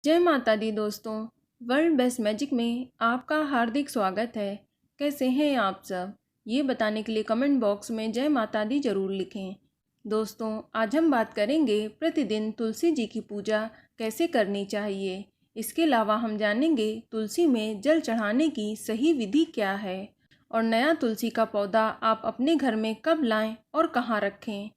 जय माता दी दोस्तों। वर्ल्ड बेस्ट मैजिक में आपका हार्दिक स्वागत है। कैसे हैं आप सब, ये बताने के लिए कमेंट बॉक्स में जय माता दी ज़रूर लिखें। दोस्तों, आज हम बात करेंगे प्रतिदिन तुलसी जी की पूजा कैसे करनी चाहिए। इसके अलावा हम जानेंगे तुलसी में जल चढ़ाने की सही विधि क्या है और नया तुलसी का पौधा आप अपने घर में कब लाएं और कहाँ रखें।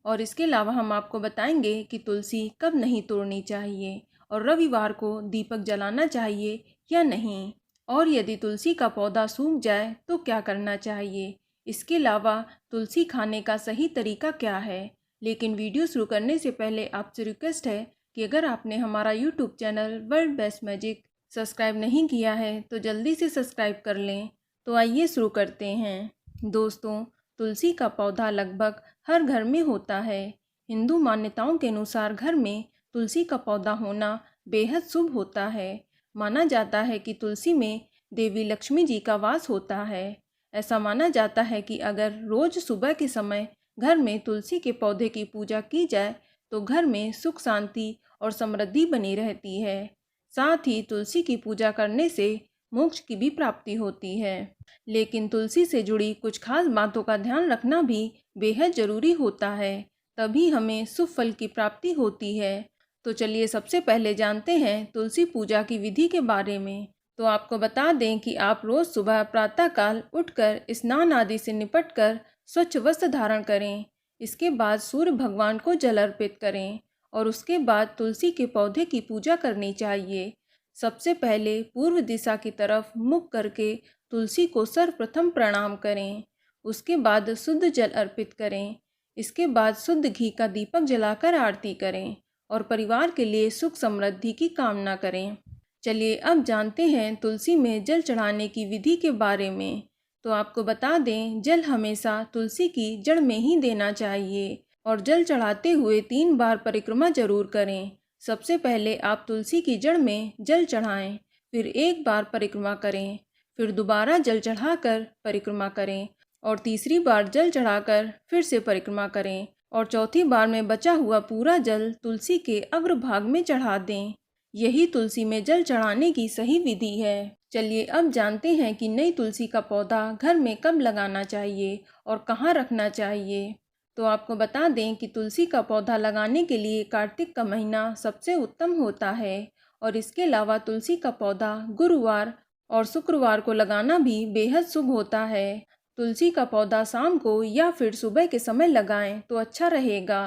और इसके अलावा हम आपको बताएंगे कि तुलसी कब नहीं तोड़नी चाहिए और रविवार को दीपक जलाना चाहिए या नहीं, और यदि तुलसी का पौधा सूख जाए तो क्या करना चाहिए। इसके अलावा तुलसी खाने का सही तरीका क्या है। लेकिन वीडियो शुरू करने से पहले आपसे रिक्वेस्ट है कि अगर आपने हमारा YouTube channel world best magic subscribe नहीं किया है तो जल्दी से सब्सक्राइब कर लें। तो आइए शुरू करते हैं। दोस्तों, तुलसी का पौधा लगभग हर घर में होता है। हिंदू मान्यताओं के अनुसार घर में तुलसी का पौधा होना बेहद शुभ होता है। माना जाता है कि तुलसी में देवी लक्ष्मी जी का वास होता है। ऐसा माना जाता है कि अगर रोज सुबह के समय घर में तुलसी के पौधे की पूजा की जाए तो घर में सुख शांति और समृद्धि बनी रहती है। साथ ही तुलसी की पूजा करने से मोक्ष की भी प्राप्ति होती है। लेकिन तुलसी से जुड़ी कुछ खास बातों का ध्यान रखना भी बेहद जरूरी होता है, तभी हमें शुभ फल की प्राप्ति होती है। तो चलिए सबसे पहले जानते हैं तुलसी पूजा की विधि के बारे में। तो आपको बता दें कि आप रोज सुबह प्रातःकाल उठकर स्नान आदि से निपटकर स्वच्छ वस्त्र धारण करें। इसके बाद सूर्य भगवान को जल अर्पित करें और उसके बाद तुलसी के पौधे की पूजा करनी चाहिए। सबसे पहले पूर्व दिशा की तरफ मुख करके तुलसी को सर्वप्रथम प्रणाम करें। उसके बाद शुद्ध जल अर्पित करें। इसके बाद शुद्ध घी का दीपक जलाकर आरती करें और परिवार के लिए सुख समृद्धि की कामना करें। चलिए अब जानते हैं तुलसी में जल चढ़ाने की विधि के बारे में। तो आपको बता दें, जल हमेशा तुलसी की जड़ में ही देना चाहिए और जल चढ़ाते हुए 3 बार परिक्रमा जरूर करें। सबसे पहले आप तुलसी की जड़ में जल चढ़ाएं, फिर 1 बार परिक्रमा करें, फिर दोबारा जल चढ़ाकर परिक्रमा करें और तीसरी बार जल चढ़ाकर फिर से परिक्रमा करें और चौथी बार में बचा हुआ पूरा जल तुलसी के अग्रभाग में चढ़ा दें। यही तुलसी में जल चढ़ाने की सही विधि है। चलिए अब जानते हैं कि नई तुलसी का पौधा घर में कब लगाना चाहिए और कहाँ रखना चाहिए। तो आपको बता दें कि तुलसी का पौधा लगाने के लिए कार्तिक का महीना सबसे उत्तम होता है और इसके अलावा तुलसी का पौधा गुरुवार और शुक्रवार को लगाना भी बेहद शुभ होता है। तुलसी का पौधा शाम को या फिर सुबह के समय लगाएं तो अच्छा रहेगा।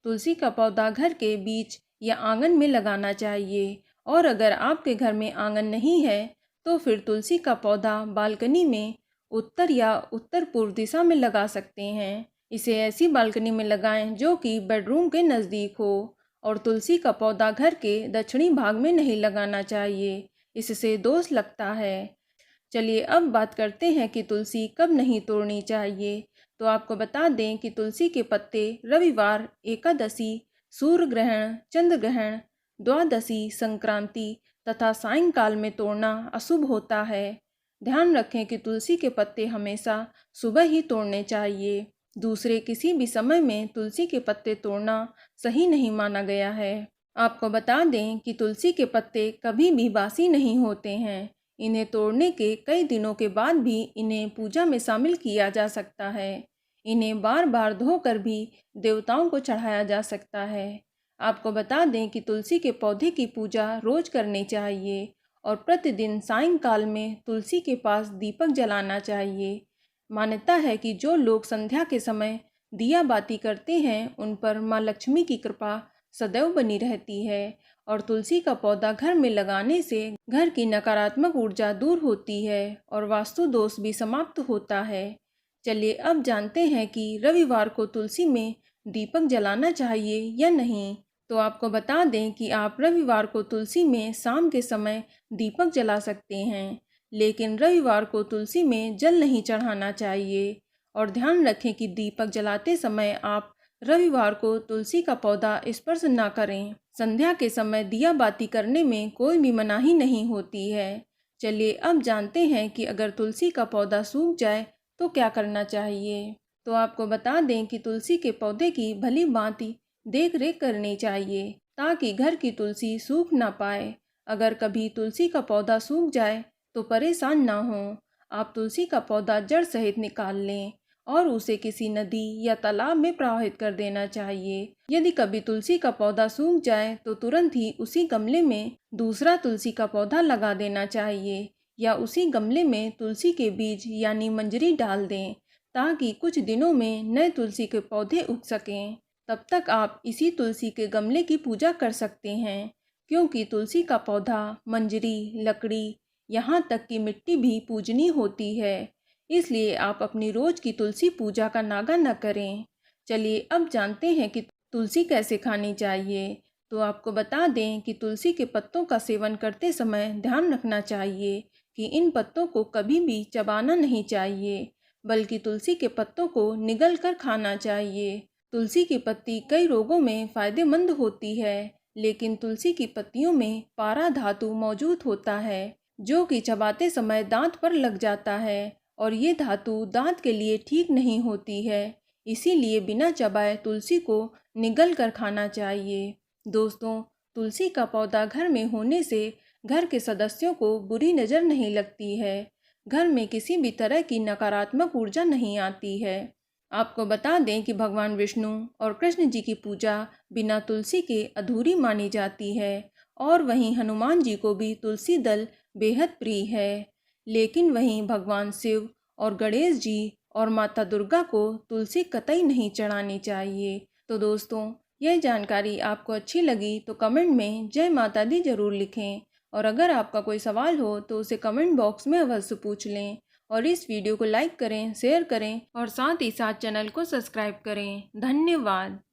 तुलसी का पौधा घर के बीच या आंगन में लगाना चाहिए और अगर आपके घर में आंगन नहीं है तो फिर तुलसी का पौधा बालकनी में उत्तर या उत्तर पूर्व दिशा में लगा सकते हैं। इसे ऐसी बालकनी में लगाएं जो कि बेडरूम के नज़दीक हो और तुलसी का पौधा घर के दक्षिणी भाग में नहीं लगाना चाहिए, इससे दोष लगता है। चलिए अब बात करते हैं कि तुलसी कब नहीं तोड़नी चाहिए। तो आपको बता दें कि तुलसी के पत्ते रविवार, एकादशी, सूर्य ग्रहण, चंद्र ग्रहण, द्वादशी, संक्रांति तथा सायंकाल में तोड़ना अशुभ होता है। ध्यान रखें कि तुलसी के पत्ते हमेशा सुबह ही तोड़ने चाहिए। दूसरे किसी भी समय में तुलसी के पत्ते तोड़ना सही नहीं माना गया है। आपको बता दें कि तुलसी के पत्ते कभी भी बासी नहीं होते हैं। इन्हें तोड़ने के कई दिनों के बाद भी इन्हें पूजा में शामिल किया जा सकता है। इन्हें बार बार धोकर भी देवताओं को चढ़ाया जा सकता है। आपको बता दें कि तुलसी के पौधे की पूजा रोज करनी चाहिए और प्रतिदिन सायंकाल में तुलसी के पास दीपक जलाना चाहिए। मान्यता है कि जो लोग संध्या के समय दिया बाती करते हैं उन पर माँ लक्ष्मी की कृपा सदैव बनी रहती है और तुलसी का पौधा घर में लगाने से घर की नकारात्मक ऊर्जा दूर होती है और वास्तु दोष भी समाप्त होता है। चलिए अब जानते हैं कि रविवार को तुलसी में दीपक जलाना चाहिए या नहीं। तो आपको बता दें कि आप रविवार को तुलसी में शाम के समय दीपक जला सकते हैं, लेकिन रविवार को तुलसी में जल नहीं चढ़ाना चाहिए। और ध्यान रखें कि दीपक जलाते समय आप रविवार को तुलसी का पौधा स्पर्श न करें। संध्या के समय दिया बाती करने में कोई भी मनाही नहीं होती है। चलिए अब जानते हैं कि अगर तुलसी का पौधा सूख जाए तो क्या करना चाहिए। तो आपको बता दें कि तुलसी के पौधे की भली भांति देख रेख करनी चाहिए ताकि घर की तुलसी सूख ना पाए। अगर कभी तुलसी का पौधा सूख जाए तो परेशान ना हो। आप तुलसी का पौधा जड़ सहित निकाल लें और उसे किसी नदी या तालाब में प्रवाहित कर देना चाहिए। यदि कभी तुलसी का पौधा सूख जाए तो तुरंत ही उसी गमले में दूसरा तुलसी का पौधा लगा देना चाहिए या उसी गमले में तुलसी के बीज यानी मंजरी डाल दें ताकि कुछ दिनों में नए तुलसी के पौधे उग सकें। तब तक आप इसी तुलसी के गमले की पूजा कर सकते हैं, क्योंकि तुलसी का पौधा, मंजरी, लकड़ी, यहाँ तक कि मिट्टी भी पूजनीय होती है। इसलिए आप अपनी रोज की तुलसी पूजा का नागा न करें। चलिए अब जानते हैं कि तुलसी कैसे खानी चाहिए। तो आपको बता दें कि तुलसी के पत्तों का सेवन करते समय ध्यान रखना चाहिए कि इन पत्तों को कभी भी चबाना नहीं चाहिए, बल्कि तुलसी के पत्तों को निगल कर खाना चाहिए। तुलसी की पत्ती कई रोगों में फायदेमंद होती है, लेकिन तुलसी की पत्तियों में पारा धातु मौजूद होता है जो कि चबाते समय दांत पर लग जाता है और ये धातु दांत के लिए ठीक नहीं होती है। इसीलिए बिना चबाए तुलसी को निगल कर खाना चाहिए। दोस्तों, तुलसी का पौधा घर में होने से घर के सदस्यों को बुरी नज़र नहीं लगती है। घर में किसी भी तरह की नकारात्मक ऊर्जा नहीं आती है। आपको बता दें कि भगवान विष्णु और कृष्ण जी की पूजा बिना तुलसी के अधूरी मानी जाती है और वहीं हनुमान जी को भी तुलसी दल बेहद प्रिय है। लेकिन वहीं भगवान शिव और गणेश जी और माता दुर्गा को तुलसी कतई नहीं चढ़ानी चाहिए। तो दोस्तों, यह जानकारी आपको अच्छी लगी तो कमेंट में जय माता दी जरूर लिखें और अगर आपका कोई सवाल हो तो उसे कमेंट बॉक्स में अवश्य पूछ लें और इस वीडियो को लाइक करें, शेयर करें और साथ ही साथ चैनल को सब्सक्राइब करें। धन्यवाद।